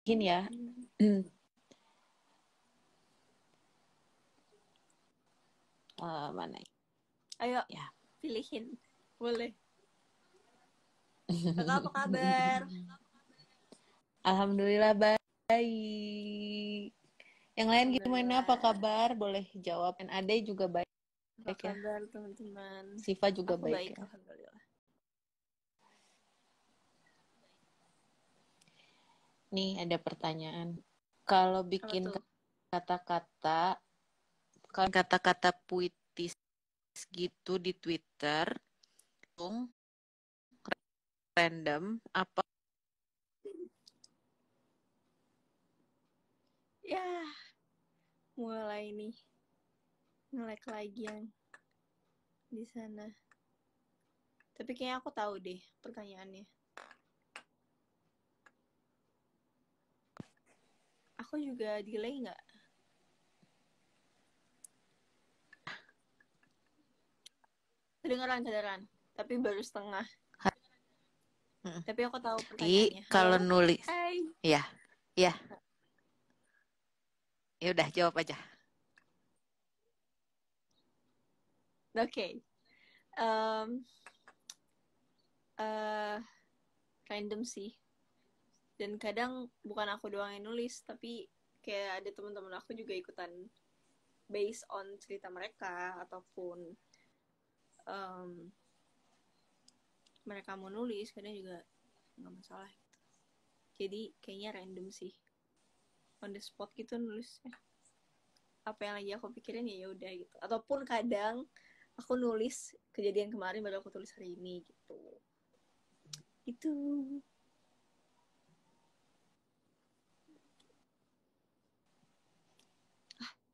ya. Mana Ayo, ya? pilihin. Boleh. Kakak apa kabar? Alhamdulillah baik. Yang lain gimana? Apa Alhamdulillah. kabar? Boleh jawab. Dan Ade juga baik Apa ya. kabar teman-teman? Siva juga Aku baik baik, ya. alhamdulillah. Nih ada pertanyaan. Kalau Apa bikin tuh? kata-kata puitis gitu di Twitter, random apa? Ya, mulai nih nge-lag lagi yang di sana. Tapi kayaknya aku tahu deh pertanyaannya. Aku juga delay nggak? Kedengeran. Tapi baru setengah. Tapi aku tahu pertanyaannya. Kalau Halo? nulis, Hai. ya, ya, ya udah jawab aja. Oke. Okay. Random sih. Dan kadang bukan aku doang yang nulis, tapi kayak ada teman-teman aku juga ikutan based on cerita mereka ataupun mereka mau nulis, kadang juga nggak masalah gitu. Jadi kayaknya random sih, on the spot gitu nulisnya. Apa yang lagi aku pikirin ya udah gitu. Ataupun kadang aku nulis kejadian kemarin baru aku tulis hari ini gitu. Itu.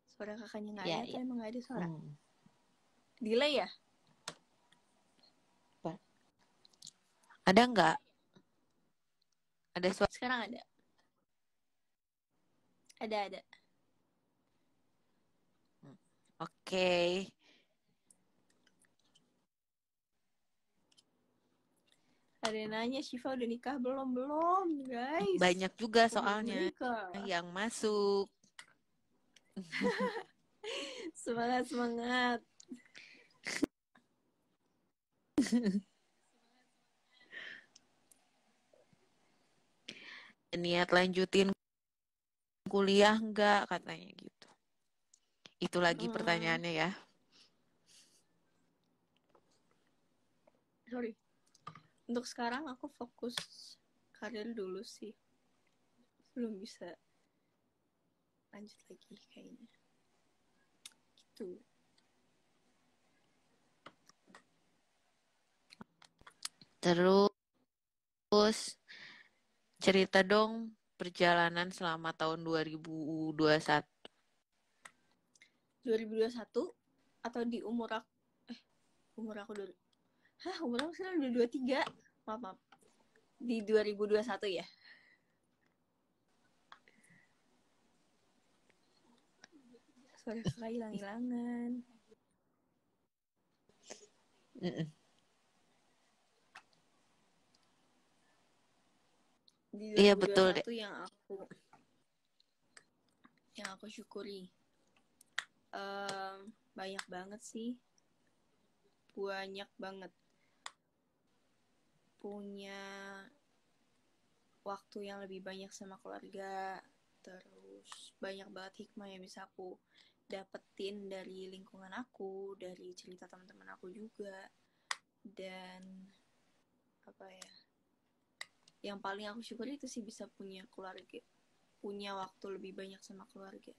Suara kakaknya nggak ada Ya, atau ya. emang nggak ada suara? Delay ya? Ada nggak? Ada suara? Sekarang ada. Ada. Oke. Ada yang nanya, Syifa udah nikah belum? Belum, guys. Banyak juga Aku belum soalnya menikah. yang masuk. Semangat. Niat lanjutin kuliah nggak katanya gitu. Itu lagi pertanyaannya ya. Sorry. Untuk sekarang aku fokus karir dulu sih. Belum bisa lanjut lagi kayaknya. Gitu. Terus cerita dong perjalanan selama tahun 2021. 2021 atau di umur aku dulu. Umur aku sekarang udah 23. Maaf. Di 2021 ya. Suara kakak hilang-hilangan. Di Iya betul deh. 2021 yang aku syukuri. Banyak banget sih. Banyak banget. Punya waktu yang lebih banyak sama keluarga. Terus banyak banget hikmah yang bisa aku dapetin dari lingkungan aku, dari cerita teman-teman aku juga. Dan apa ya, yang paling aku syukuri itu sih bisa punya keluarga, punya waktu lebih banyak sama keluarga.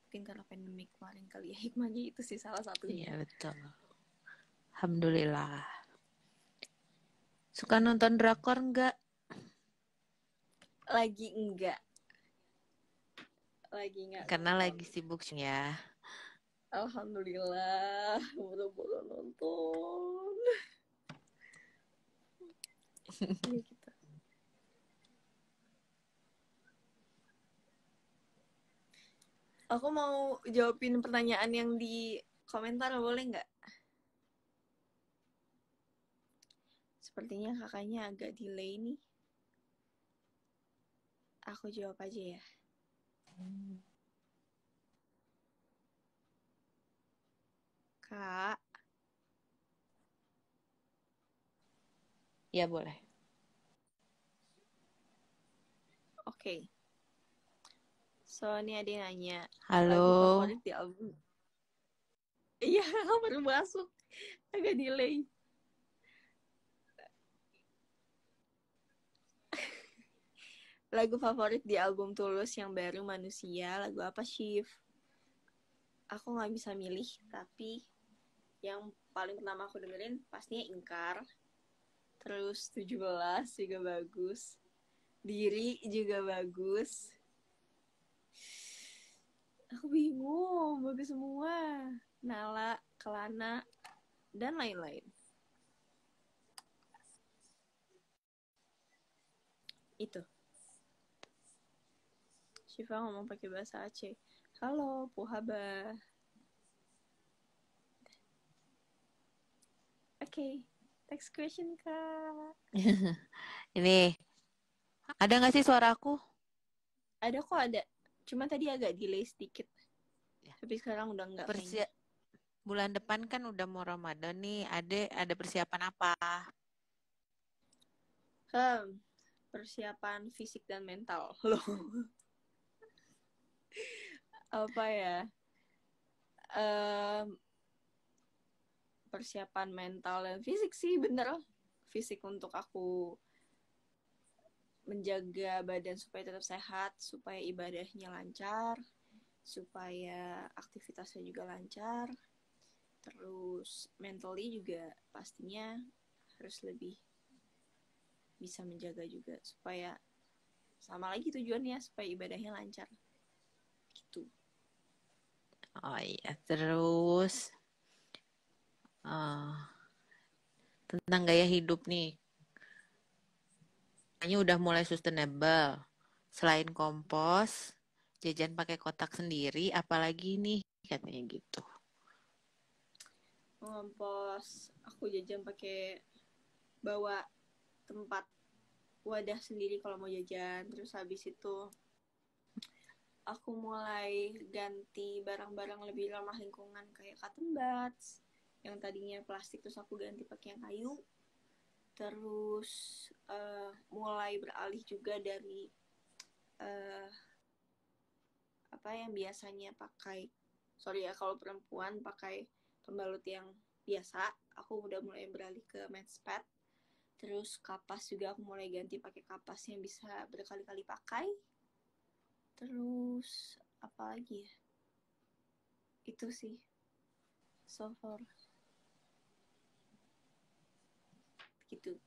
Mungkin karena pandemi kemarin kali ya, hikmahnya itu sih salah satunya. Iya betul. Alhamdulillah. Suka nonton drakor nggak? Lagi enggak Karena nonton. lagi sibuk ya. Alhamdulillah baru nonton. Ya gitu. Aku mau jawabin pertanyaan yang di komentar, boleh nggak? Sepertinya kakaknya agak delay nih. Aku jawab aja ya. Kak. Ya boleh. Oke. So, ini ada yang nanya. Halo. Lagu favorit di album. Iya, baru masuk. Agak delay. Lagu favorit di album Tulus yang baru Manusia, lagu apa, Shiv? Aku gak bisa milih, tapi yang paling pertama aku dengerin pastinya Ingkar. Terus 17 juga bagus. Diri juga bagus. Aku bingung, bagus semua. Nala, Kelana, dan lain-lain. Itu. Syifa ngomong pakai bahasa Aceh. Halo, Puhaba. Oke, next question, Kak. Ini ada nggak sih suaraku? Ada kok, ada. Cuma tadi agak delay sedikit. Ya. Tapi sekarang udah enggak kayaknya. Bulan depan kan udah mau Ramadan nih. Ada persiapan apa? Persiapan fisik dan mental. Loh. Apa ya? Persiapan mental dan fisik sih, bener. Fisik untuk aku menjaga badan supaya tetap sehat, supaya ibadahnya lancar, supaya aktivitasnya juga lancar. Terus mentally juga pastinya harus lebih bisa menjaga juga supaya sama lagi tujuannya supaya ibadahnya lancar gitu. Oh iya, terus tentang gaya hidup nih. Kayaknya udah mulai sustainable. Selain kompos, jajan pakai kotak sendiri, apalagi nih katanya gitu. Ngompos, aku jajan pakai bawa tempat wadah sendiri kalau mau jajan. Terus habis itu aku mulai ganti barang-barang lebih ramah lingkungan kayak cotton buds yang tadinya plastik, terus aku ganti pakai yang kayu. Terus mulai beralih juga dari apa yang biasanya pakai, sorry ya kalau perempuan pakai pembalut yang biasa, aku udah mulai beralih ke men's pad. Terus kapas juga aku mulai ganti pakai kapas yang bisa berkali-kali pakai. Terus apa lagi ya? Itu sih so far gitu.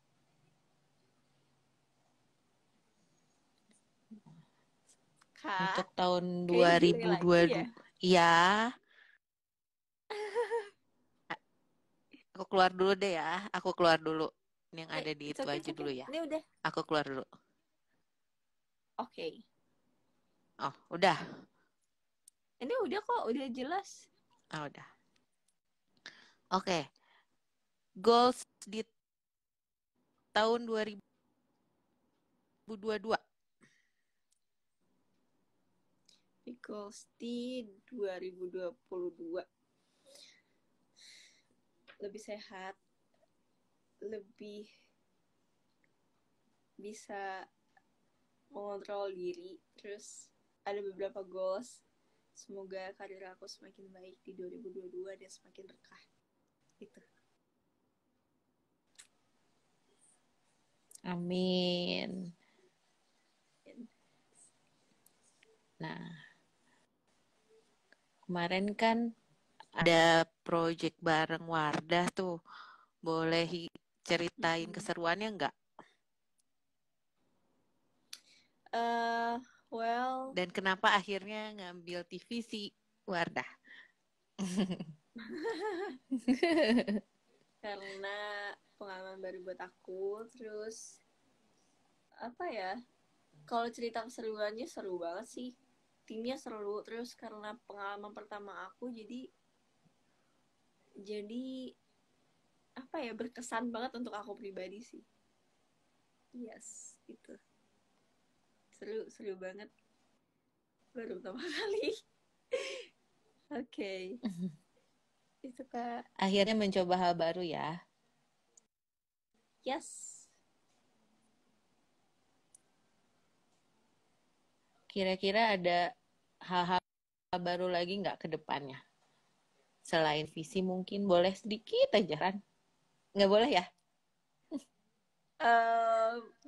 Kak, Untuk tahun kayaknya delay lagi 2022, ya. iya, aku keluar dulu deh ya. Aku keluar dulu. Ini yang ada di It's itu okay, aja it's okay. dulu ya. Ini udah. Aku keluar dulu. Oke. Oh, udah. Ini udah kok, udah jelas. Oh, udah. Oke. Goals di tahun 2022. Goals di 2022. Lebih sehat, lebih bisa mengontrol diri. Terus ada beberapa goals. Semoga karir aku semakin baik di 2022 dan semakin berkah. Itu. Amin. Nah, kemarin kan ada project bareng Wardah tuh. Boleh ceritain keseruannya nggak? Well, Dan kenapa akhirnya ngambil TVC Wardah? karena pengalaman baru buat aku. Terus apa ya, kalau cerita keseruannya seru banget sih, timnya seru. Terus karena pengalaman pertama aku, jadi apa ya, berkesan banget untuk aku pribadi sih. Yes, itu Seru banget. Baru pertama kali. Oke. Itu Kak. Akhirnya mencoba hal baru ya. Yes. Kira-kira ada hal-hal baru lagi nggak ke depannya? Selain visi mungkin boleh sedikit aja kan? Nggak boleh ya?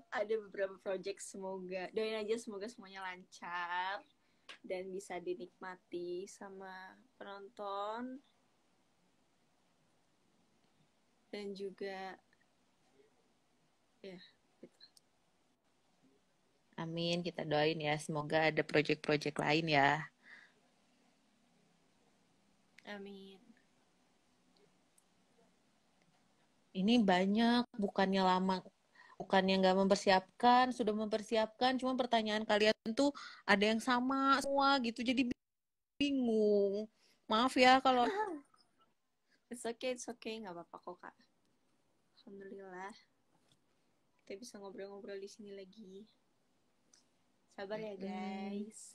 Ada beberapa project, semoga doain aja semoga semuanya lancar dan bisa dinikmati sama penonton dan juga ya gitu. Amin, kita doain ya. Semoga ada project-project lain ya. Amin. Ini banyak, bukannya lama, bukannya nggak mempersiapkan, sudah mempersiapkan. Cuma pertanyaan kalian tuh ada yang sama semua gitu, jadi bingung. Maaf ya kalau It's okay, nggak apa-apa kok Kak. Alhamdulillah kita bisa ngobrol-ngobrol di sini lagi. Sabar ya guys.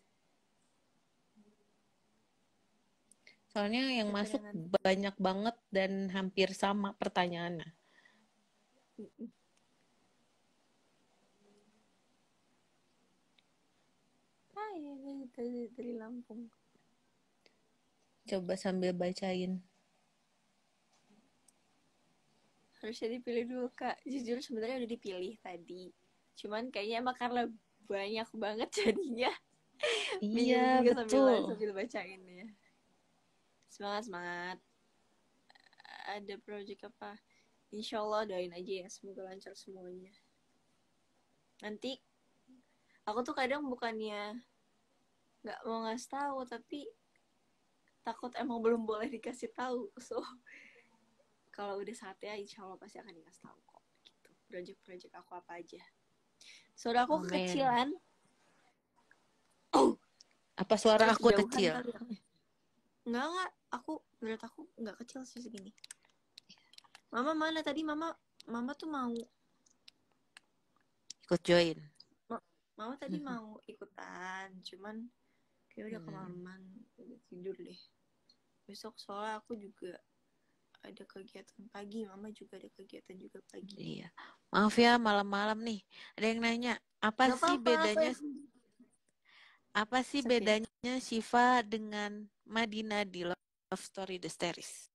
soalnya yang masuk Keterangan. banyak banget dan hampir sama pertanyaannya. Ya, dari Lampung. Coba sambil bacain. Harusnya dipilih dulu Kak. Jujur sebenarnya udah dipilih tadi. Cuman kayaknya emang karena banyak banget jadinya Iya, bingung juga betul. sambil bacain ya. Semangat. Ada project apa? Insya Allah doain aja ya, semoga lancar semuanya. Nanti aku tuh kadang bukannya nggak mau ngasih tahu, tapi takut emang belum boleh dikasih tahu. So kalau udah saatnya insya Allah pasti akan dikasih tahu kok. Gitu. Project-project aku apa aja. Suara aku Amin. kekecilan. Apa suara Atau aku kejauhan kecil? kali ya. Enggak. Menurut aku enggak kecil sih segini. Mama mana tadi? Mama tuh mau. Ikut join. Mama tadi mau ikutan, cuman kayak udah kemalaman, udah tidur deh. Besok soalnya aku juga ada kegiatan pagi, Mama juga ada kegiatan juga pagi. Iya. Maaf ya malam-malam nih. Ada yang nanya, Gak apa-apa. apa sih It's okay. bedanya Syifa dengan Madina di Love Story The Series?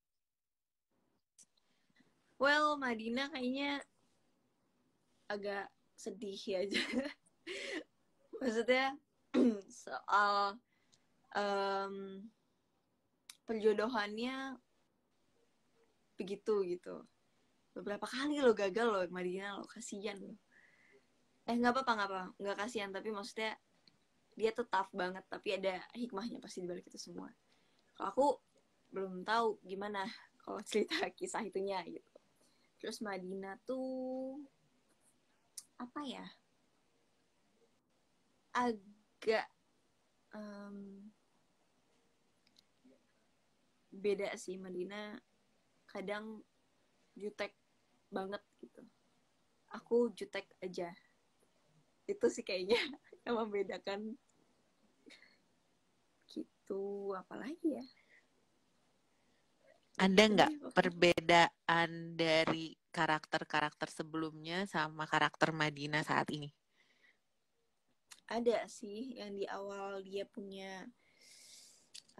Well, Madina kayaknya agak sedih ya aja. Maksudnya soal perjodohannya begitu gitu. Beberapa kali lo gagal lo Madina lo, kasihan lo. Nggak apa-apa, nggak kasihan, tapi maksudnya dia tuh tough banget, tapi ada hikmahnya pasti di balik itu semua. Kalau aku belum tahu gimana kalau cerita kisah itunya gitu. Terus Madina tuh apa ya, agak beda sih. Madina kadang jutek banget gitu, aku jutek aja. Itu sih kayaknya yang membedakan gitu. Apalagi ya, Ada gitu nggak deh pokoknya. perbedaan dari karakter-karakter sebelumnya sama karakter Madina saat ini? Ada sih yang di awal dia punya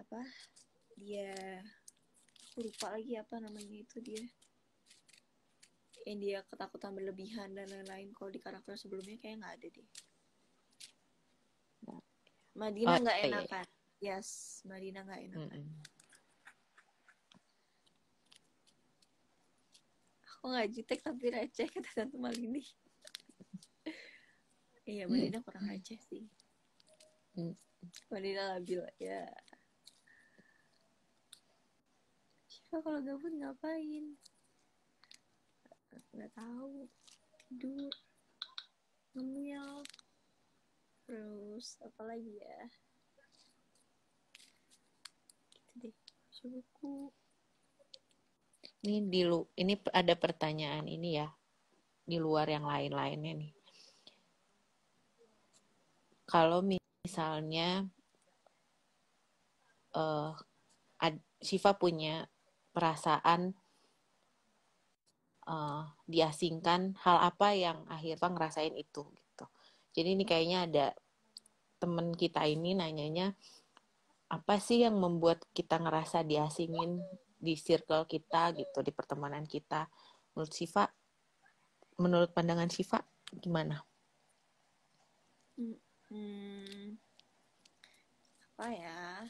apa, dia lupa lagi apa namanya itu, dia yang dia ketakutan berlebihan dan lain-lain. Kalau di karakter sebelumnya kayak nggak ada deh. Madina Oh nggak iya, iya. enakan. Yes, Madina nggak enakan. Aku nggak jutek tapi receh, kata Tante Malini. Iya, Madina kurang receh sih. Madina labil ya. Siapa kalau gabut ngapain? Nggak tahu. Tidur, ngemil, terus apa lagi ya? Gitu deh. Baca buku. Ini ada pertanyaan ini ya, di luar yang lain-lainnya nih. kalau misalnya Syifa punya perasaan diasingkan, hal apa yang akhirnya ngerasain itu gitu. Jadi ini kayaknya ada temen kita ini nanyanya, apa sih yang membuat kita ngerasa diasingin di circle kita gitu, di pertemanan kita. Menurut Syifa, menurut pandangan Syifa gimana? Apa ya?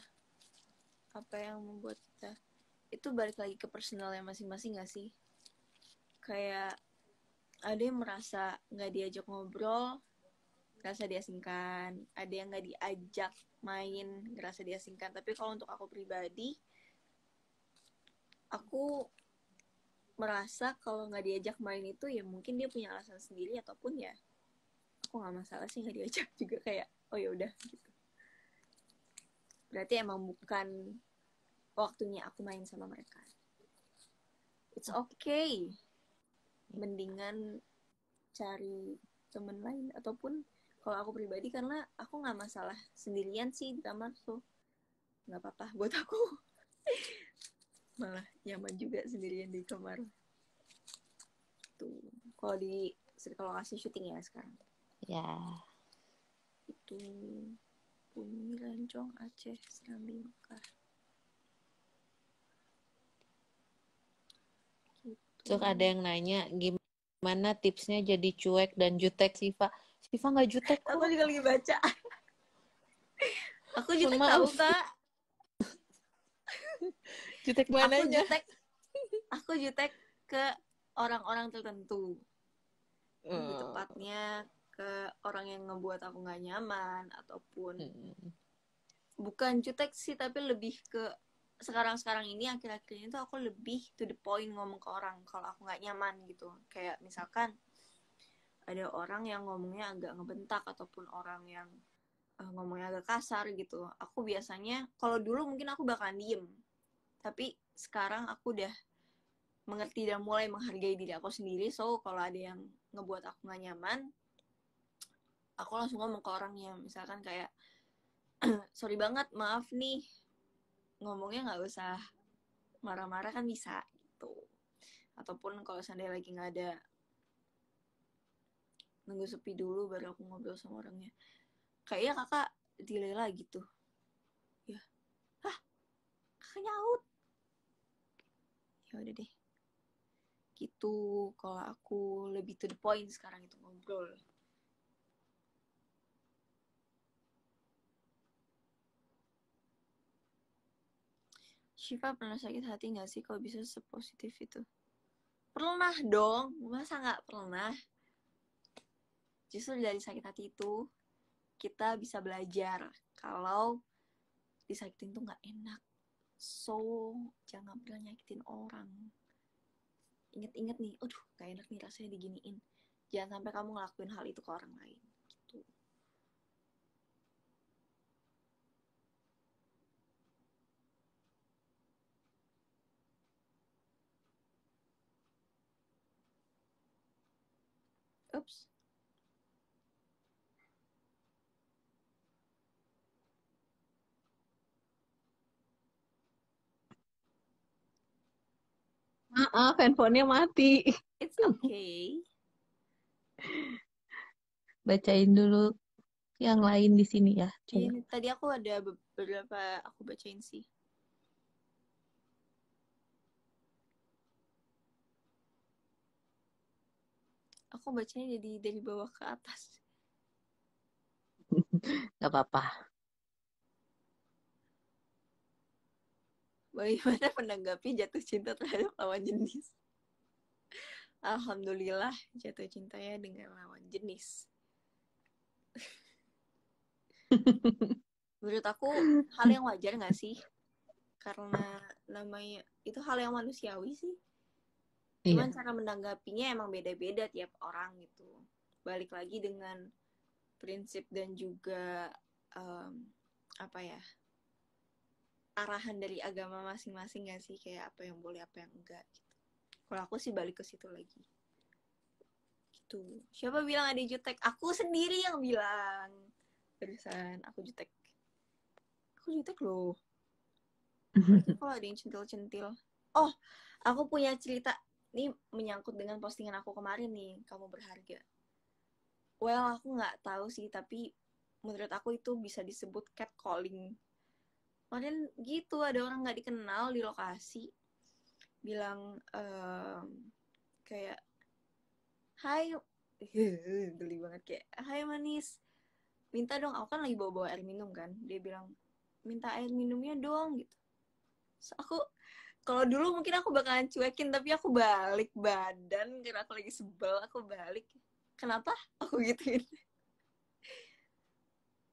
Apa yang membuat kita itu balik lagi ke personalnya masing-masing gak sih? Kayak ada yang merasa nggak diajak ngobrol, ngerasa diasingkan. Ada yang nggak diajak main, ngerasa diasingkan. Tapi kalau untuk aku pribadi, aku merasa kalau nggak diajak main itu ya mungkin dia punya alasan sendiri, ataupun ya aku nggak masalah sih nggak diajak juga, kayak oh ya udah gitu. Berarti emang bukan waktunya aku main sama mereka. It's okay. Mendingan cari temen lain. Ataupun kalau aku pribadi, karena aku nggak masalah sendirian sih di kamar, so nggak apa-apa buat aku. Malah nyaman juga sendirian di kamar tuh. Kalau di lokasi syuting ya sekarang Ya, itu Bumi Lancong Aceh Serambi Mekah gitu. terus ada yang nanya gimana tipsnya jadi cuek dan jutek Syifa. Syifa nggak jutek kok. Aku juga lagi baca. Aku jutek tahu Maaf. Kak. Jutek mananya? Aku jutek ke orang-orang tertentu. Lebih tepatnya ke orang yang ngebuat aku nggak nyaman, ataupun bukan jutek sih, tapi lebih ke sekarang ini akhir-akhir ini tuh aku lebih to the point ngomong ke orang kalau aku nggak nyaman gitu. Kayak misalkan ada orang yang ngomongnya agak ngebentak, ataupun orang yang ngomongnya agak kasar gitu. Aku biasanya, kalau dulu mungkin aku bakalan diem, tapi sekarang aku udah mengerti dan mulai menghargai diri aku sendiri. So kalau ada yang ngebuat aku nggak nyaman, aku langsung ngomong ke orangnya. Misalkan kayak sorry banget, maaf nih, ngomongnya nggak usah marah-marah kan bisa gitu. Ataupun kalau seandainya lagi nggak ada, nunggu sepi dulu baru aku ngobrol sama orangnya. Kayaknya kakak delay lagi tuh. Ya, kakak nyaut. Ya udah deh. Gitu, kalau aku lebih to the point sekarang itu ngobrol. Syifa pernah sakit hati gak sih kalau bisa sepositif itu? Pernah dong, masa gak pernah? Justru dari sakit hati itu kita bisa belajar kalau disakitin tuh gak enak. So, jangan pernah nyakitin orang. Ingat-ingat nih, aduh gak enak nih rasanya diginiin. Jangan sampai kamu ngelakuin hal itu ke orang lain. Gitu. Oops. Maaf, handphonenya mati. It's okay. Bacain dulu yang lain di sini ya. Coba. Ini, tadi aku ada beberapa aku bacain sih. Aku bacanya jadi dari bawah ke atas. Gak apa-apa. Bagaimana menanggapi jatuh cinta terhadap lawan jenis? Alhamdulillah jatuh cintanya dengan lawan jenis. Menurut aku hal yang wajar gak sih? Karena namanya itu hal yang manusiawi sih. Cuman cara menanggapinya emang beda-beda tiap orang gitu. Balik lagi dengan prinsip dan juga apa ya, arahan dari agama masing-masing gak sih? Kayak apa yang boleh, apa yang enggak gitu. Kalau aku sih balik ke situ lagi. Gitu. Siapa bilang ada jutek? Aku sendiri yang bilang. barusan aku jutek loh. Apalagi kalau ada yang centil-centil. Oh, aku punya cerita. Ini menyangkut dengan postingan aku kemarin nih, kamu berharga. Well, aku nggak tahu sih, tapi menurut aku itu bisa disebut catcalling. Kemarin gitu, ada orang nggak dikenal di lokasi, bilang kayak, hai, geli banget kayak, hai manis, minta dong, aku kan lagi bawa-bawa air minum kan. Dia bilang, minta air minumnya dong gitu. So, aku kalau dulu mungkin aku bakalan cuekin, tapi aku balik badan karena aku lagi sebel. Aku balik, kenapa aku gituin,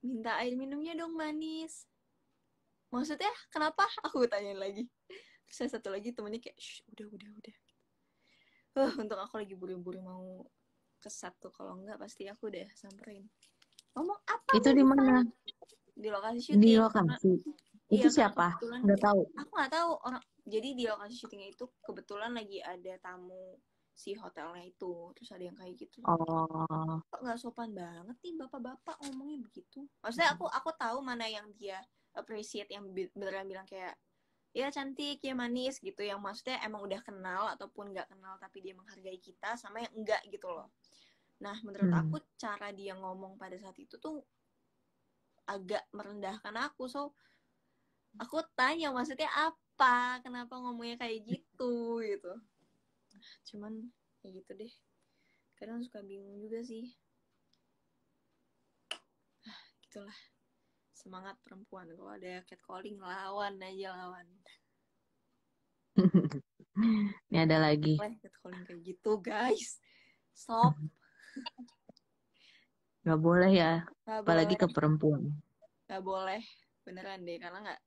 minta air minumnya dong manis, maksudnya kenapa, aku tanyain lagi. Terus saya satu lagi temennya kayak, shh, udah. Untung aku lagi buru-buru mau ke satu, kalau enggak pasti aku udah samperin. Ngomong apa Itu di barusan? mana? Di lokasi Di syuting. lokasi. Itu Iya, karena siapa? kebetulan Nggak tahu. aku nggak tahu orang. Jadi di lokasi syutingnya itu kebetulan lagi ada tamu si hotelnya itu. Terus ada yang kayak gitu. Oh. Kok nggak sopan banget nih bapak-bapak ngomongnya begitu. Maksudnya aku tahu mana yang dia appreciate, yang beneran bilang kayak, ya cantik, ya manis gitu. Yang maksudnya emang udah kenal ataupun nggak kenal tapi dia menghargai kita, sama yang enggak gitu loh. Nah, menurut aku cara dia ngomong pada saat itu tuh agak merendahkan aku. So, aku tanya maksudnya apa, kenapa ngomongnya kayak gitu gitu. Cuman ya gitu deh, kadang suka bingung juga sih. Gitulah, semangat perempuan, kalau ada catcalling lawan aja, lawan. Ini ada lagi. Catcalling kayak gitu guys, stop. Nggak boleh ya. Gak Apalagi boleh, ke perempuan. gak boleh beneran deh, karena nggak,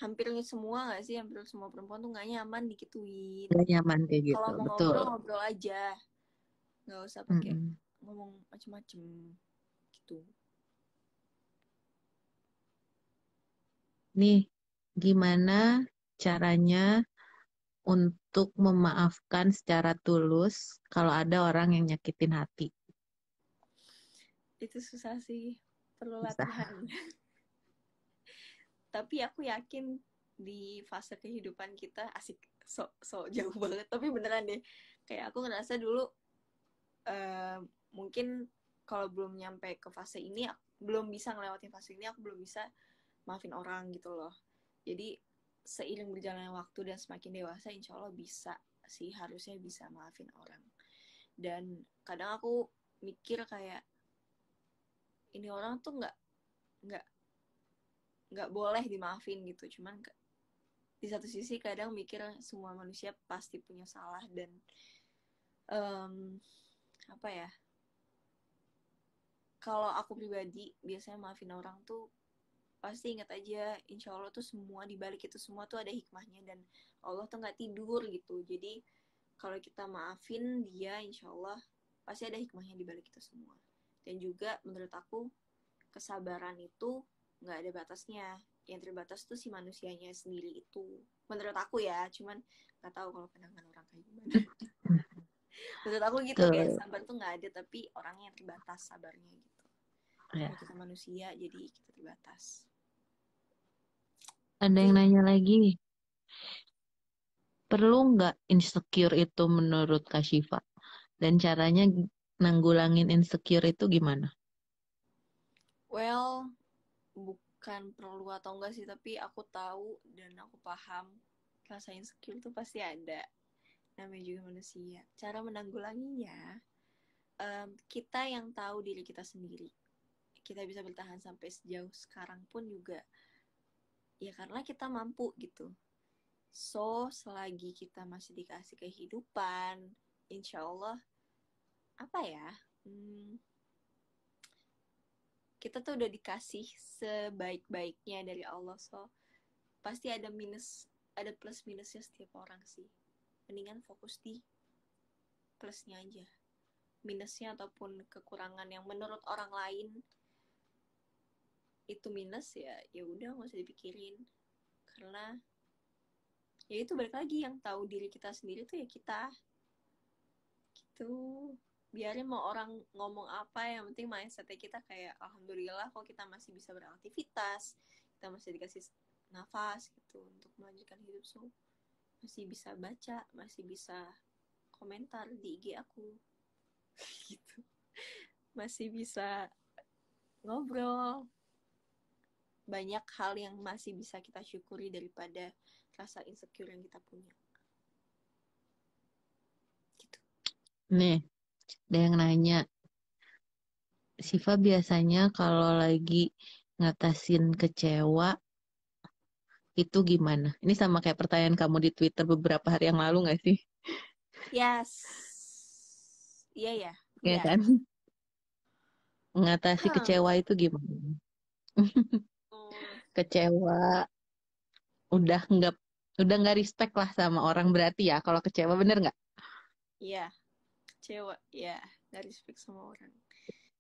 hampir semua nggak sih, hampir semua perempuan tuh nggak nyaman dikituin. Nggak nyaman kayak Kalau gitu. mau Betul. ngobrol aja, nggak usah pakai ngomong macem-macem gitu. Nih, gimana caranya untuk memaafkan secara tulus kalau ada orang yang nyakitin hati? Itu susah sih, perlu Bisa. latihan. Tapi aku yakin di fase kehidupan kita, asik, so jauh banget, tapi beneran deh, kayak aku ngerasa dulu mungkin kalau belum nyampe ke fase ini, belum bisa ngelewatin fase ini, aku belum bisa maafin orang gitu loh. Jadi seiring berjalannya waktu dan semakin dewasa, insya Allah bisa sih, harusnya bisa maafin orang. Dan kadang aku mikir kayak, ini orang tuh nggak nggak boleh dimaafin gitu. Cuman di satu sisi kadang mikir semua manusia pasti punya salah, dan apa ya, kalau aku pribadi biasanya maafin orang tuh pasti ingat aja, insya Allah tuh semua dibalik itu semua tuh ada hikmahnya, dan Allah tuh nggak tidur gitu. Jadi kalau kita maafin dia, insya Allah pasti ada hikmahnya dibalik itu semua. Dan juga menurut aku, kesabaran itu nggak ada batasnya. Yang terbatas tuh si manusianya sendiri itu, menurut aku ya. Cuman nggak tahu kalau pandangan orang kayak gimana. Menurut aku gitu, kayak Tuh. sabar tuh nggak ada, tapi orangnya yang terbatas sabarnya gitu. Ya. Karena kita manusia, jadi kita terbatas. Ada yang nanya lagi, perlu nggak insecure itu menurut Kak Syifa? Dan caranya nanggulangin insecure itu gimana? Well, bukan perlu atau enggak sih, tapi aku tahu dan aku paham rasa insecure tuh pasti ada. Namanya juga manusia. Cara menanggulanginya, kita yang tahu diri kita sendiri. Kita bisa bertahan sampai sejauh sekarang pun juga ya karena kita mampu gitu. So, selagi kita masih dikasih kehidupan, insya Allah, apa ya, kita tuh udah dikasih sebaik-baiknya dari Allah. So, pasti ada plus minusnya setiap orang sih. Mendingan fokus di plusnya aja. Minusnya ataupun kekurangan yang menurut orang lain itu minus, ya udah nggak usah dipikirin. Karena ya itu balik lagi, yang tahu diri kita sendiri tuh ya kita gitu. biarin mau orang ngomong apa, yang penting mindsetnya kita kayak alhamdulillah kok kita masih bisa beraktivitas, kita masih dikasih nafas gitu untuk melanjutkan hidup, so masih bisa baca, masih bisa komentar di IG aku gitu, masih bisa ngobrol, banyak hal yang masih bisa kita syukuri daripada rasa insecure yang kita punya gitu. Nih, ada yang nanya, Siva biasanya kalau lagi ngatasin kecewa itu gimana? Ini sama kayak pertanyaan kamu di Twitter beberapa hari yang lalu nggak sih? Yes, iya ya, Ya iya. kan? Ngatasi kecewa itu gimana? Kecewa, udah nggak udah nggak respect lah sama orang berarti ya kalau kecewa, bener nggak? Iya, kecewa, ya, nggak respect sama orang.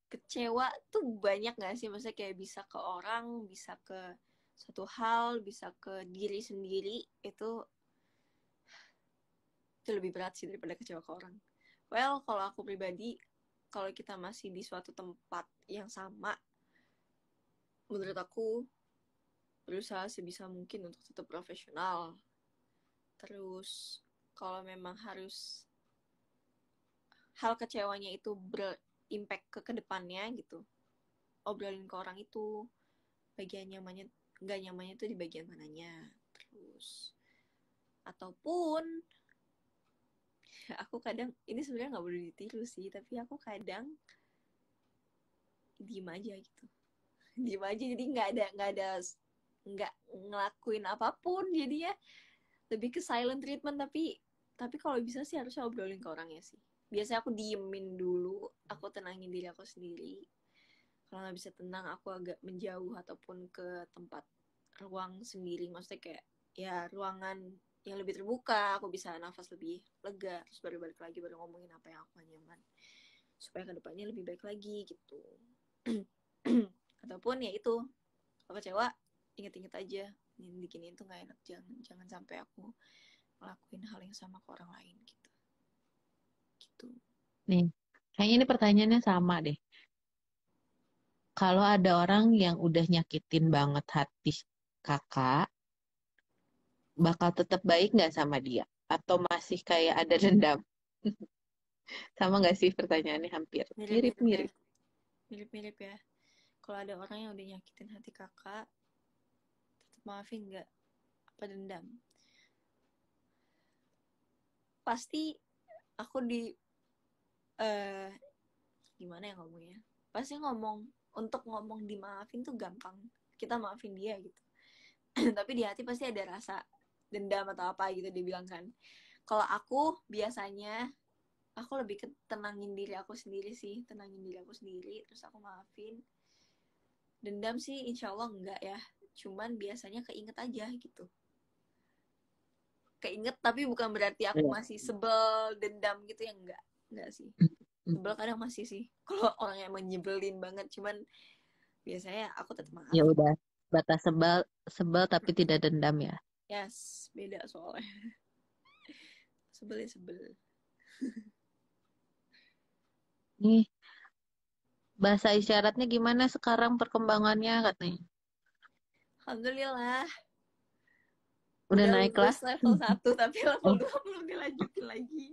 Kecewa tuh banyak nggak sih? Maksudnya kayak bisa ke orang, bisa ke suatu hal, bisa ke diri sendiri. Itu lebih berat sih daripada kecewa ke orang. Well, kalau aku pribadi, kalau kita masih di suatu tempat yang sama, menurut aku berusaha sebisa mungkin untuk tetap profesional. Terus kalau memang harus hal kecewanya itu berimpact ke kedepannya gitu, obrolin ke orang itu bagian nyamannya, nggak nyamannya itu di bagian mananya. Terus ataupun aku kadang, ini sebenarnya nggak boleh ditiru sih, tapi aku kadang diem aja gitu. Diem aja, jadi nggak ngelakuin apapun, jadi ya lebih ke silent treatment. Tapi kalau bisa sih harusnya obrolin ke orangnya sih. Biasanya aku diemin dulu, aku tenangin diri aku sendiri. Kalau nggak bisa tenang, aku agak menjauh ataupun ke tempat ruang sendiri, maksudnya kayak ya ruangan yang lebih terbuka, aku bisa nafas lebih lega, terus baru balik lagi, baru ngomongin apa yang aku nyaman supaya kedepannya lebih baik lagi gitu. Ataupun ya itu, kalau kecewa inget-inget aja, ini diginiin tuh nggak enak, jangan sampai aku ngelakuin hal yang sama ke orang lain gitu. Nih, kayaknya ini pertanyaannya sama deh. Kalau ada orang yang udah nyakitin banget hati kakak, bakal tetap baik nggak sama dia? Atau masih kayak ada dendam? Sama nggak sih pertanyaannya, hampir Mirip-mirip ya, mirip-mirip. mirip-mirip ya. Kalau ada orang yang udah nyakitin hati kakak, tetap maafin nggak? Apa dendam? Pasti aku eh gimana ya ngomongnya? Pasti untuk ngomong dimaafin tuh gampang. Kita maafin dia gitu. Tapi di hati pasti ada rasa dendam atau apa gitu dibilang kan. Kalau aku biasanya aku lebih ke tenangin diri aku sendiri sih, tenangin diri aku sendiri, terus aku maafin. Dendam sih insya Allah enggak ya, cuman biasanya keinget aja gitu. Keinget tapi bukan berarti aku Iya. masih sebel, dendam gitu ya, enggak sih. Sebel kadang masih sih, kalau orang yang menyebelin banget, cuman biasanya aku tetap Ya maafin. udah, batas sebel, sebel tapi tidak dendam ya. Yes, beda soalnya. Sebel ya sebel. Nih, bahasa isyaratnya gimana sekarang perkembangannya katanya? Alhamdulillah, Udah udah naik kelas? lulus level 1 tapi level Oh, 2 belum dilanjutin lagi.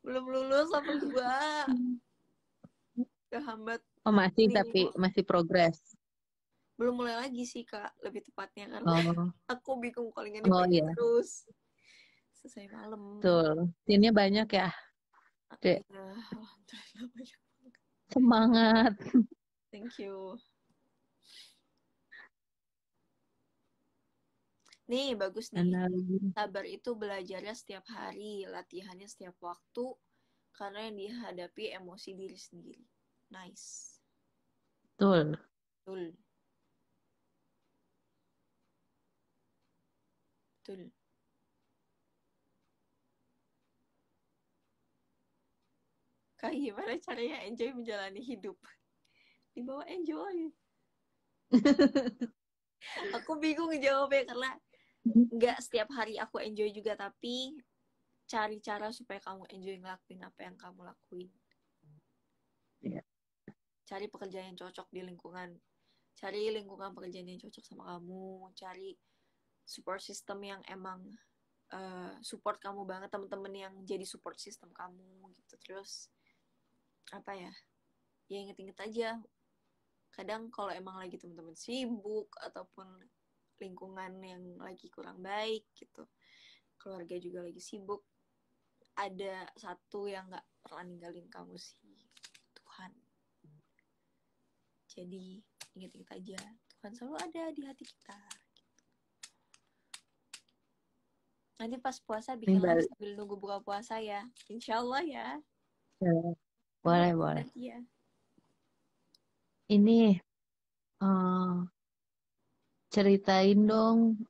Belum lulus level 2, kehambat oh masih ini. tapi masih progres. Belum mulai lagi sih Kak, lebih tepatnya, karena Oh, aku bingung callingannya oh banyak iya, terus. Selesai malam. betul. Tinnya banyak ya, Dek. Iya, alhamdulillah banyak. Semangat. Thank you. Nih, bagus nih. Mana lagi? Sabar itu belajarnya setiap hari, latihannya setiap waktu, karena yang dihadapi emosi diri sendiri. Nice. Betul. Betul. Betul. Kak, gimana caranya enjoy menjalani hidup? Di bawah enjoy. Aku bingung jawabnya karena nggak setiap hari aku enjoy juga, tapi cari cara supaya kamu enjoy ngelakuin apa yang kamu lakuin. Iya. Cari pekerjaan yang cocok di lingkungan. Cari lingkungan pekerjaan yang cocok sama kamu. Cari support system yang emang support kamu banget, temen-temen yang jadi support system kamu gitu. Terus apa ya inget-inget aja, kadang kalau emang lagi temen-temen sibuk ataupun lingkungan yang lagi kurang baik gitu, keluarga juga lagi sibuk, ada satu yang gak pernah ninggalin kamu sih, Tuhan. Jadi inget-inget aja, Tuhan selalu ada di hati kita. Nanti pas puasa bikin live sambil nunggu buka puasa ya. Insya Allah ya. Boleh. Nanti ya. Ini ceritain dong,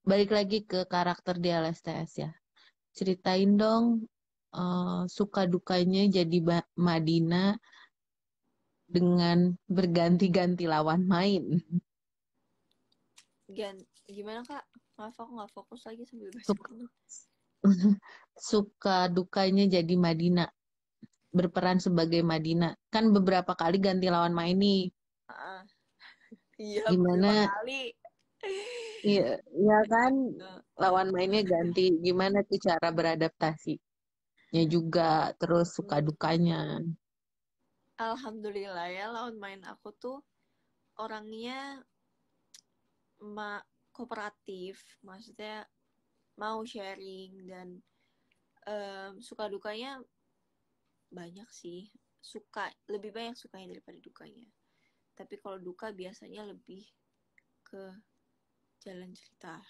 balik lagi ke karakter di LSTS ya. Ceritain dong suka dukanya jadi Madina dengan berganti-ganti lawan main. Gimana Kak? Maaf aku gak fokus lagi sambil baca Suka, buku. suka dukanya jadi Madina, berperan sebagai Madina. Kan beberapa kali ganti lawan main nih. Iya, Gimana? beberapa kali. Iya kan, lawan mainnya ganti. Gimana tuh cara beradaptasinya juga, terus suka dukanya. Alhamdulillah ya, lawan main aku tuh orangnya kooperatif, maksudnya mau sharing, dan suka dukanya banyak sih. Lebih banyak sukanya daripada dukanya. Tapi kalau duka biasanya lebih ke jalan cerita.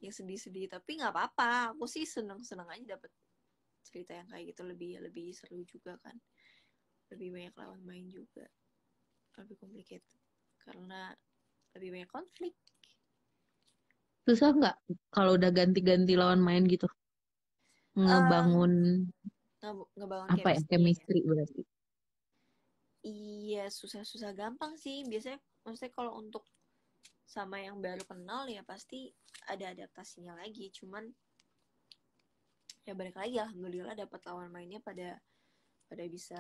Yang sedih-sedih, tapi nggak apa-apa, aku sih seneng-seneng aja dapet cerita yang kayak gitu, lebih seru juga kan, lebih banyak lawan main juga, lebih complicated karena lebih banyak konflik. Susah nggak kalau udah ganti-ganti lawan main gitu? Ngebangun Ngebangun apa ya, chemistry. chemistry berarti. Iya, susah-susah gampang sih biasanya. Maksudnya kalau untuk sama yang baru kenal ya pasti ada adaptasinya lagi. Cuman ya balik lagi, alhamdulillah dapat lawan mainnya pada bisa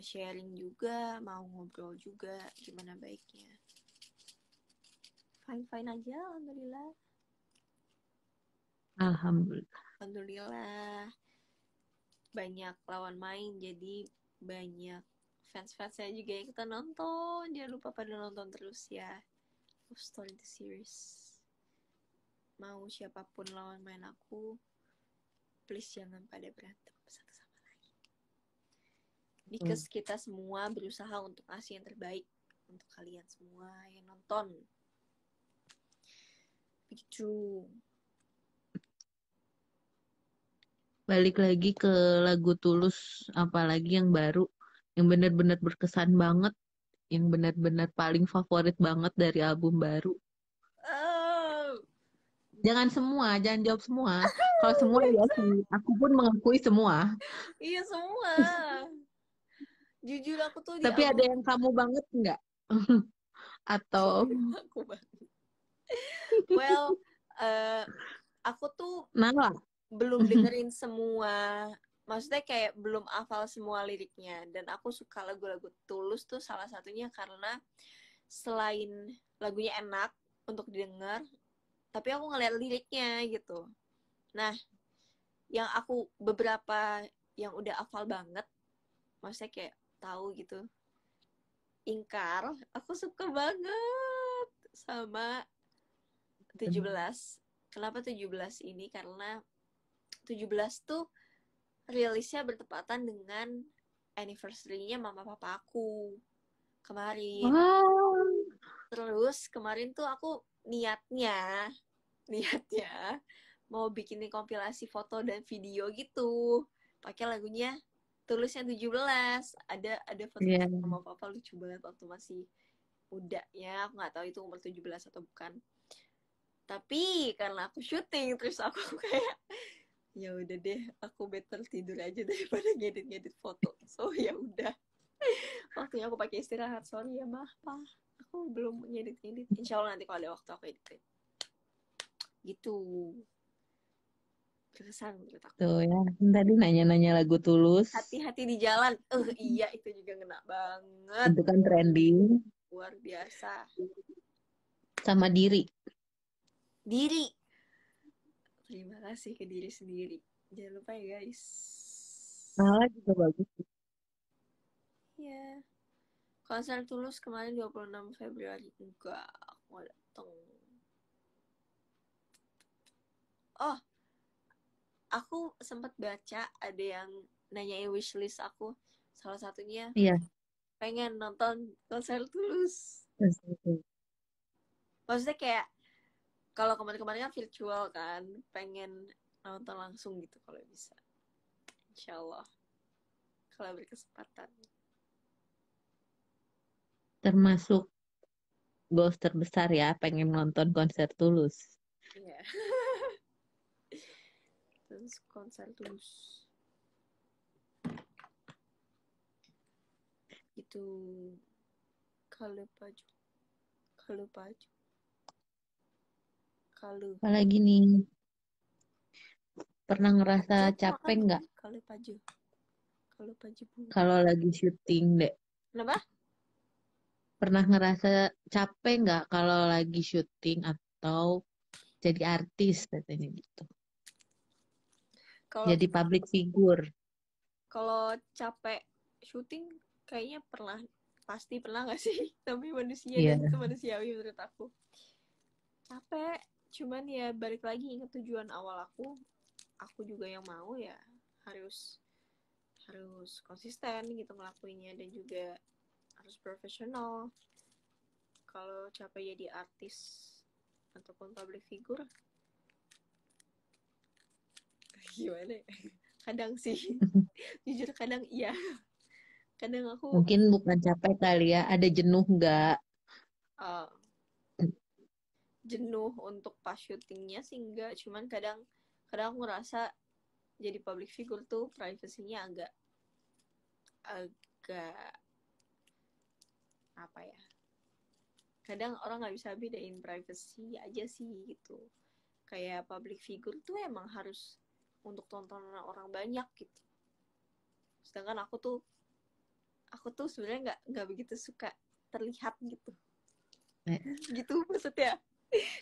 sharing juga, mau ngobrol juga, gimana baiknya. Fine aja, alhamdulillah. Alhamdulillah banyak lawan main, jadi banyak fans saya juga yang kita nonton. Jangan lupa pada nonton terus ya Love Story the series. Mau siapapun lawan main aku, please jangan pada berantem satu sama lain, because kita semua berusaha untuk ngasih yang terbaik untuk kalian semua yang nonton. Begitu. Balik lagi ke lagu Tulus, apalagi yang baru, yang benar-benar berkesan banget, yang benar-benar paling favorit banget dari album baru. Jangan jawab semua. Kalau semua ya sih, aku pun mengakui semua. Iya semua. Jujur aku tuh di Tapi album... ada yang kamu banget nggak? Atau aku banget. Well, aku tuh belum dengerin semua. Maksudnya kayak belum hafal semua liriknya. Dan aku suka lagu-lagu Tulus tuh salah satunya karena selain lagunya enak untuk didengar, tapi aku ngeliat liriknya gitu. Nah, yang aku beberapa yang udah hafal banget, maksudnya kayak tahu gitu, Ingkar, aku suka banget sama 17. Kenapa 17 ini? Karena 17 tuh rilisnya bertepatan dengan anniversary-nya mama papa aku kemarin. wow. Terus kemarin tuh aku niatnya mau bikin kompilasi foto dan video gitu, pakai lagunya Tulus yang 17. Ada foto mama papa lucu banget waktu masih muda ya, aku nggak tahu itu umur 17 atau bukan. Tapi karena aku syuting, terus aku kayak ya udah deh, aku better tidur aja daripada ngedit foto. So ya udah, waktunya aku pakai istirahat. Sorry ya mah, aku belum ngedit. Insya Allah nanti kalau ada waktu aku editin gitu. berkesan menurut aku. Tuh ya, tadi nanya-nanya lagu Tulus. Hati-hati di jalan. Iya itu juga ngena banget. Itu kan trending. Luar biasa. Sama Diri. Diri. Terima kasih ke diri sendiri. Jangan lupa ya guys. Malah juga bagus. Ya. Konser Tulus kemarin 26 Februari. Enggak, aku gak dateng. Oh, aku sempat baca ada yang nanyain wishlist aku. Salah satunya Iya. pengen nonton konser Tulus. Maksudnya kayak kalau kemarin-kemarin kan virtual kan, pengen nonton langsung gitu kalau bisa. Insya Allah kalau berkesempatan. Termasuk goals terbesar ya, pengen nonton konser Tulus. Iya. Terus konser Tulus. Itu kalau paju. Kalau paju. Kalau Apalagi nih, pernah ngerasa Jok capek makan nggak kalau paju. Kalau paju bu. kalau lagi syuting deh? Kenapa? Pernah ngerasa capek nggak kalau lagi syuting atau jadi artis katanya gitu? Kalau Jadi public figure. kalau capek syuting kayaknya pernah, pasti pernah nggak sih? Tapi manusia Iya. dan itu manusiawi menurut aku. Capek, cuman ya balik lagi ingat tujuan awal aku juga yang mau ya harus harus konsisten gitu ngelakuinnya dan juga harus profesional. Kalau capek jadi artis ataupun public figure gimana ya? Kadang sih jujur kadang iya, kadang aku Mungkin bukan capek kali ya, ada jenuh nggak? uh, jenuh untuk pas syutingnya sih enggak, cuman kadang kadang aku ngerasa jadi public figure tuh privasinya agak agak apa ya, kadang orang nggak bisa bedain privacy aja sih gitu. Kayak public figure tuh emang harus untuk tontonan orang banyak gitu, sedangkan aku tuh sebenarnya nggak begitu suka terlihat gitu Eh, gitu maksudnya.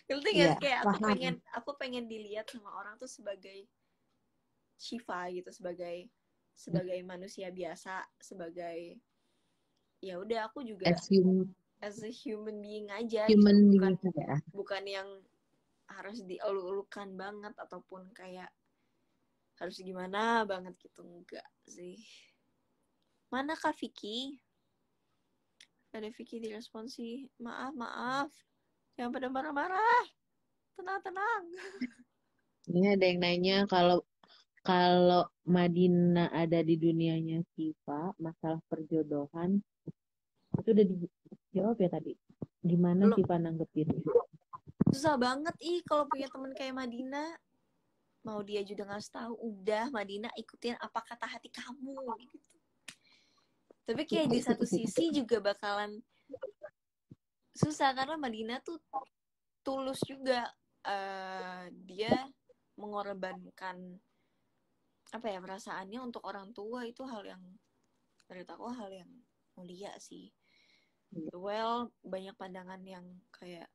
Ngerti gak Iya, sih? Kayak paham. aku pengen dilihat sama orang tuh sebagai Shiva gitu, sebagai manusia biasa, sebagai ya udah aku juga As human, as a human being aja gitu, human bukan being ya. bukan yang harus dielu-elukan banget ataupun kayak harus gimana banget gitu, enggak sih. Mana Kak Vicky? Ada Vicky direspon sih. Maaf. Jangan pada marah-marah. Tenang. Ini ada yang nanya kalau kalau Madina ada di dunianya Siva, masalah perjodohan itu udah dijawab ya tadi. Gimana Belum. Siva nanggepinnya? Susah banget kalau punya temen kayak Madina. Mau dia juga ngasih tahu, udah Madina ikutin apa kata hati kamu gitu. Tapi kayak di satu sisi juga bakalan susah karena Madina tuh tulus juga. Dia mengorbankan apa ya perasaannya untuk orang tua, itu hal yang menurut aku hal yang mulia sih. Well, banyak pandangan yang kayak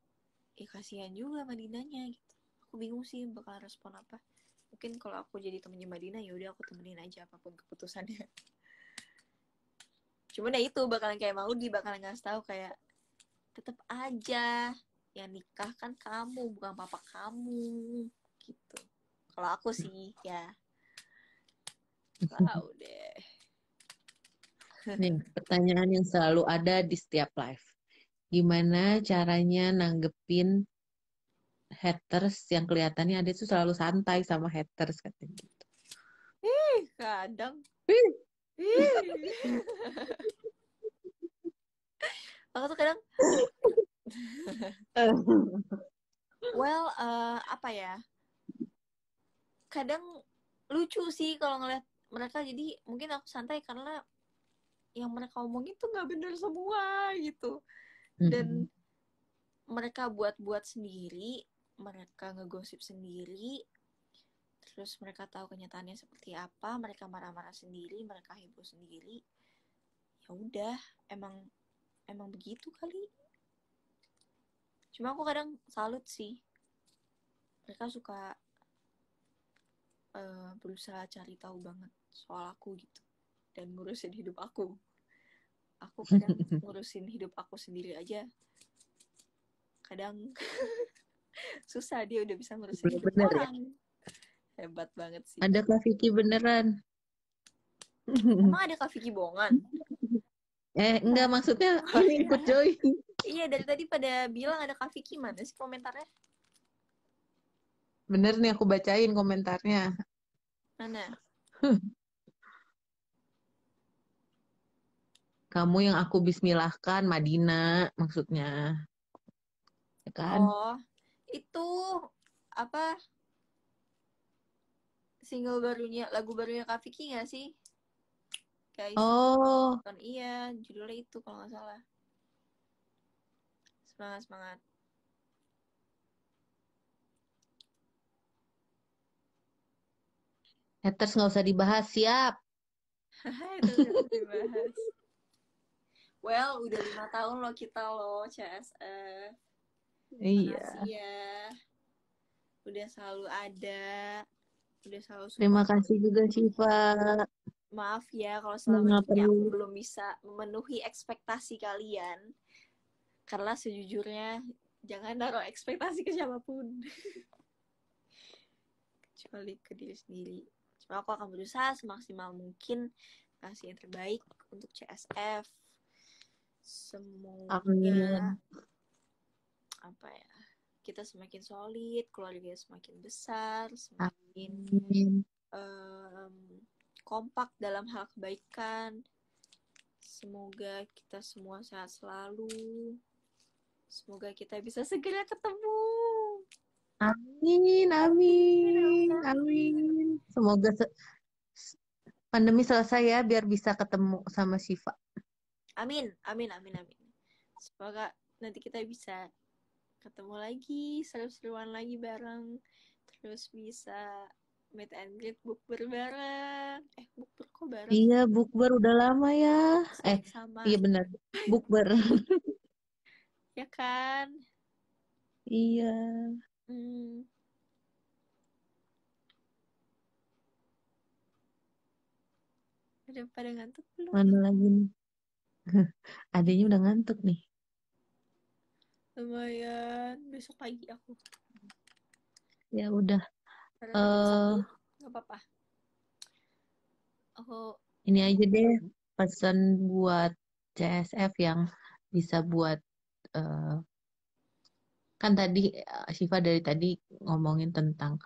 kasihan juga Madinanya gitu. Aku bingung sih bakal respon apa. Mungkin kalau aku jadi temennya Madinah ya udah aku temenin aja apapun keputusannya. Cuman ya itu bakalan kayak Maudi bakalan ngasih tahu kayak tetap aja yang nikah kan kamu bukan papa kamu gitu. Kalau aku sih ya tahu deh. Nih, pertanyaan yang selalu ada di setiap live. Gimana caranya nanggepin haters yang kelihatannya ada tuh selalu santai sama haters katanya gitu. Kadang aku tuh kadang apa ya, kadang lucu sih kalau ngeliat mereka, jadi mungkin aku santai karena yang mereka omongin tuh nggak bener semua gitu, dan mereka buat-buat sendiri, mereka ngegosip sendiri, terus mereka tahu kenyataannya seperti apa, mereka marah-marah sendiri, mereka heboh sendiri. Ya udah, emang begitu kali. Cuma aku kadang salut sih, mereka suka berusaha cari tahu banget soal aku gitu, dan ngurusin hidup aku. Aku kadang ngurusin hidup aku sendiri aja kadang susah, dia udah bisa ngurusin hidup Bener ya? orang. Hebat banget sih. Ada Kak Vicky beneran. Emang ada Kak Vicky bohongan? Enggak, maksudnya Oh, ini ikut join. iya, dari tadi pada bilang ada Kak Vicky, mana sih komentarnya? Bener nih, aku bacain komentarnya. Mana? Kamu yang aku bismillahkan, Madina, maksudnya. Ya kan? Oh, itu apa, lagu barunya Kak Vicky nggak sih guys? Oh, Kan iya, judulnya itu kalau nggak salah. Semangat. haters nggak usah dibahas, siap. Itu udah dibahas. Well, udah 5 tahun loh kita loh CSF. Iya. Makasih ya, udah selalu ada, udah selalu Terima support. kasih juga, Syifa. Maaf ya kalau selama Nggak ini aku perlu. belum bisa memenuhi ekspektasi kalian. Karena sejujurnya jangan naruh ekspektasi ke siapapun. Kecuali ke diri sendiri. Cuma aku akan berusaha semaksimal mungkin kasih yang terbaik untuk CSF. Semoga Amin. apa ya, kita semakin solid, keluarga semakin besar, semakin Amin. kompak dalam hal kebaikan. Semoga kita semua sehat selalu. Semoga kita bisa segera ketemu. Amin, amin, amin. Semoga pandemi selesai ya, biar bisa ketemu sama Syifa. Amin. Semoga nanti kita bisa ketemu lagi, seru-seruan lagi bareng. Terus bisa meet and greet, bukber bareng. Bukber kok bareng? Iya, bukber udah lama ya. Sama. Iya benar, bukber. Ya kan? Iya. Hmm. Udah pada ngantuk belum? Mana lagi nih? Adanya udah ngantuk nih. Lumayan. Besok pagi aku. Ya udah. Karena jam eh 1. Gak apa-apa. Aku ini aja deh pesan buat CSF yang bisa buat eh, kan tadi Syifa dari tadi ngomongin tentang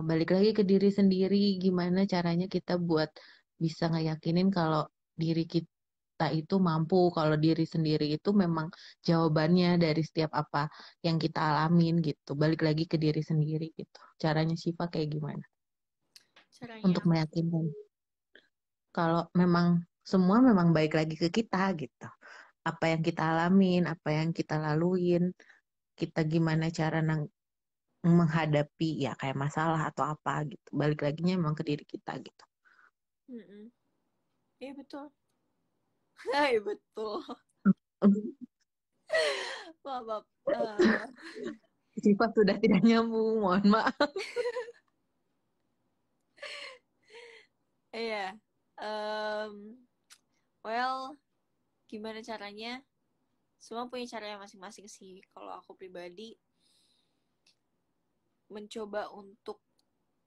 balik lagi ke diri sendiri, gimana caranya kita buat bisa ngeyakinin kalau diri kita itu mampu, kalau diri sendiri itu memang jawabannya dari setiap apa yang kita alamin gitu. Balik lagi ke diri sendiri gitu. Caranya Syifa kayak gimana untuk caranya meyakinkan kalau memang semua memang baik lagi ke kita gitu. Apa yang kita alamin, apa yang kita laluin, kita gimana cara menghadapi ya kayak masalah atau apa gitu. Balik laginya emang ke diri kita gitu. Iya betul. Hai betul. Maaf. Sifat sudah tidak nyambung, mohon maaf. Iya. Well, gimana caranya? Semua punya caranya masing-masing sih. Kalau aku pribadi mencoba untuk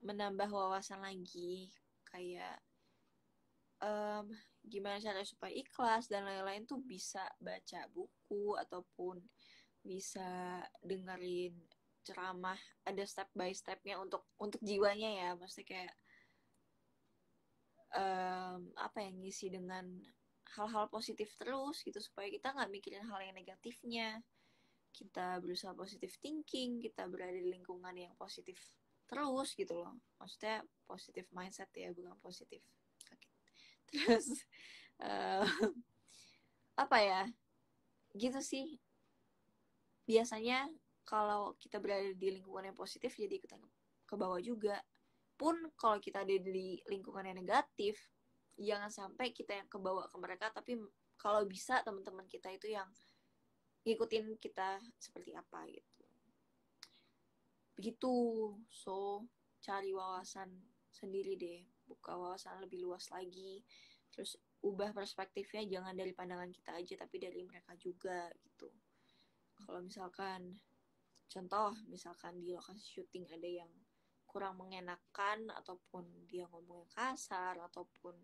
menambah wawasan lagi, kayak gimana caranya supaya ikhlas dan lain-lain tuh bisa baca buku ataupun bisa dengerin ceramah, ada step by stepnya untuk jiwanya ya, maksudnya kayak apa yang ngisi dengan hal-hal positif terus gitu, supaya kita nggak mikirin hal yang negatifnya, kita berusaha positif thinking, kita berada di lingkungan yang positif terus gitu loh, maksudnya positif mindset ya, bukan positif sakit. Terus apa ya, gitu sih, biasanya kalau kita berada di lingkungan yang positif jadi ikutan ke bawah juga, pun kalau kita ada di lingkungan yang negatif, jangan sampai kita yang kebawa ke mereka, tapi kalau bisa teman-teman kita itu yang ngikutin kita seperti apa gitu. Begitu. So, cari wawasan sendiri deh, buka wawasan lebih luas lagi, terus ubah perspektifnya, jangan dari pandangan kita aja tapi dari mereka juga gitu. Kalau misalkan contoh, misalkan di lokasi syuting ada yang kurang mengenakan ataupun dia ngomong yang kasar, ataupun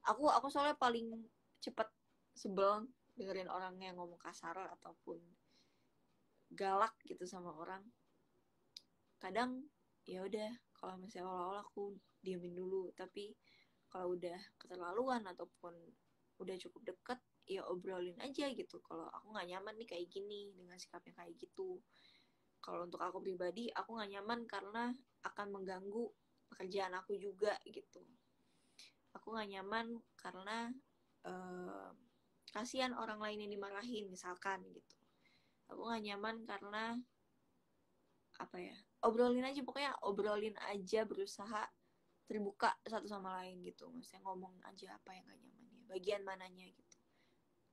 aku soalnya paling cepet sebel dengerin orang yang ngomong kasar ataupun galak gitu sama orang. Kadang ya udah, kalau misalnya awal-awal aku diamin dulu, tapi kalau udah keterlaluan ataupun udah cukup deket, ya obrolin aja gitu. Kalau aku nggak nyaman nih kayak gini, dengan sikapnya kayak gitu. Kalau untuk aku pribadi, aku nggak nyaman karena akan mengganggu pekerjaan aku juga gitu. Aku nggak nyaman karena kasihan orang lain yang dimarahin misalkan gitu. Aku nggak nyaman karena apa ya, obrolin aja, berusaha terbuka satu sama lain gitu. Maksudnya ngomong aja apa yang gak nyamannya, bagian mananya gitu,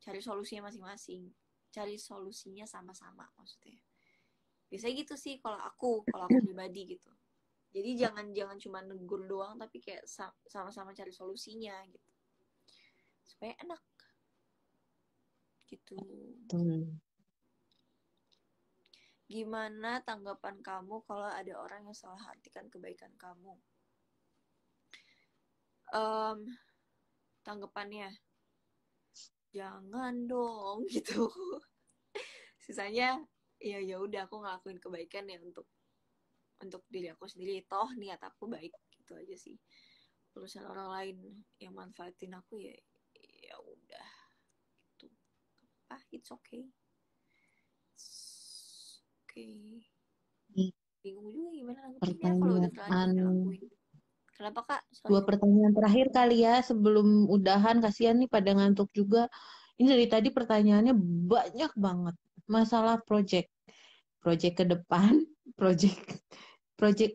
cari solusinya masing-masing, cari solusinya sama-sama maksudnya. Biasanya gitu sih kalau aku pribadi gitu. Jadi jangan cuma negur doang, tapi kayak sama-sama cari solusinya gitu supaya enak gitu. Gimana tanggapan kamu kalau ada orang yang salah artikan kebaikan kamu? Tanggapannya jangan dong gitu. Sisanya ya udah, aku ngelakuin kebaikan ya untuk diri aku sendiri, toh niat aku baik, gitu aja sih. Urusan orang lain yang manfaatin aku ya udah gitu. It's okay. It's okay. Bingung juga gimana nanggepinnya kalau udah terlanjur ngelakuin. Kenapa Kak? Dua pertanyaan terakhir kali ya sebelum udahan, kasihan nih pada ngantuk juga. Ini dari tadi pertanyaannya banyak banget. Masalah project ke depan,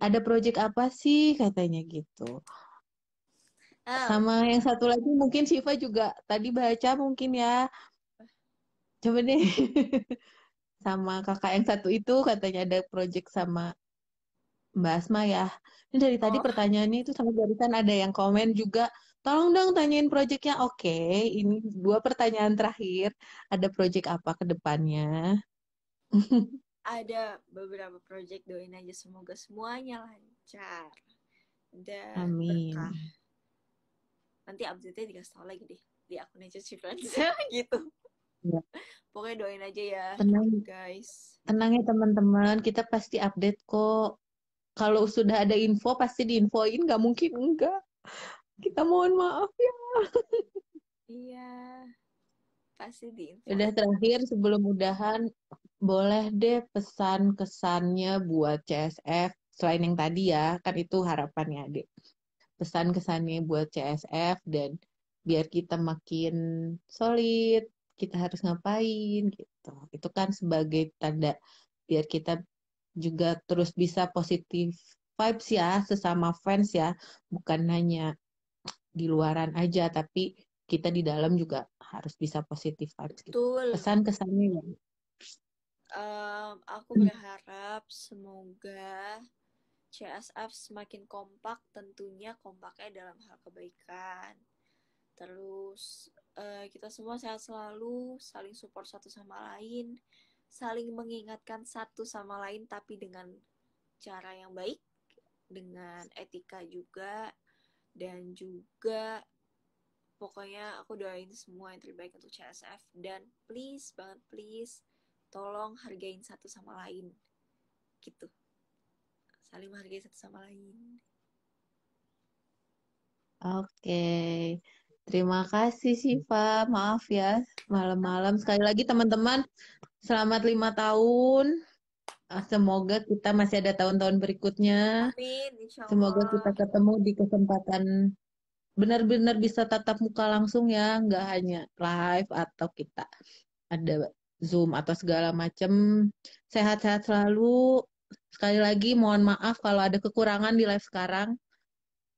ada project apa sih katanya gitu. Sama yang satu lagi mungkin Shiva juga tadi baca mungkin ya. Coba deh. Sama kakak yang satu itu katanya ada project sama Mbak Asma ya. Ini dari tadi pertanyaannya itu sama barusan ada yang komen juga. Tolong dong tanyain projectnya. Oke, ini 2 pertanyaan terakhir. Ada project apa ke depannya? Ada beberapa project, doain aja semoga semuanya lancar dan berkah. Nanti update-nya dikasih tau lagi deh di akun Agency Friends gitu. Ya. Pokoknya doain aja ya, guys. Tenang ya teman-teman, kita pasti update kok. Kalau sudah ada info pasti diinfoin, nggak mungkin enggak. Kita mohon maaf ya. Iya, pasti diinfoin. Udah terakhir sebelum udahan, boleh deh pesan kesannya buat CSF selain yang tadi ya, kan itu harapannya Dek. Pesan kesannya buat CSF dan biar kita makin solid, kita harus ngapain gitu. Itu kan sebagai tanda biar kita juga terus bisa positif vibes ya sesama fans ya, bukan hanya di luaran aja tapi kita di dalam juga harus bisa positif vibes gitu. Pesan kesannya ya. Aku berharap semoga CSF semakin kompak, tentunya kompaknya dalam hal kebaikan. Terus kita semua sehat selalu, saling support satu sama lain, saling mengingatkan satu sama lain tapi dengan cara yang baik, dengan etika juga, dan juga pokoknya aku doain semua yang terbaik untuk CSF. Dan please banget, please tolong hargain satu sama lain gitu, saling menghargai satu sama lain. Oke, terima kasih Siva. Maaf ya malam-malam. Sekali lagi teman-teman, selamat 5 tahun. Semoga kita masih ada tahun-tahun berikutnya. Amin, insya Allah. Semoga kita ketemu di kesempatan benar-benar bisa tatap muka langsung ya, nggak hanya live atau kita ada Zoom atau segala macam. Sehat-sehat selalu. Sekali lagi mohon maaf kalau ada kekurangan di live sekarang.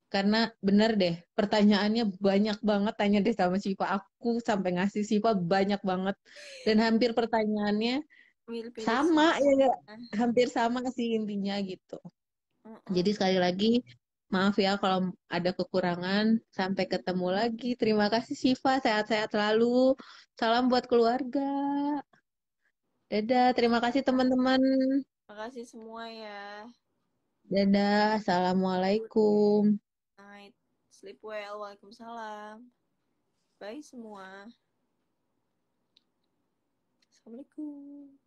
Karena bener deh, pertanyaannya banyak banget. Tanya deh sama Siva. Aku sampai ngasih Siva banyak banget. Dan hampir pertanyaannya Mirip-mirip sama, semua. ya nggak? Hampir sama sih intinya gitu. Jadi sekali lagi, maaf ya kalau ada kekurangan. Sampai ketemu lagi. Terima kasih Siva, sehat-sehat selalu. Salam buat keluarga. Dadah, terima kasih teman-teman. Makasih semua ya. Dadah, Good assalamualaikum. night. Sleep well. Waalaikumsalam. Bye semua. Assalamualaikum.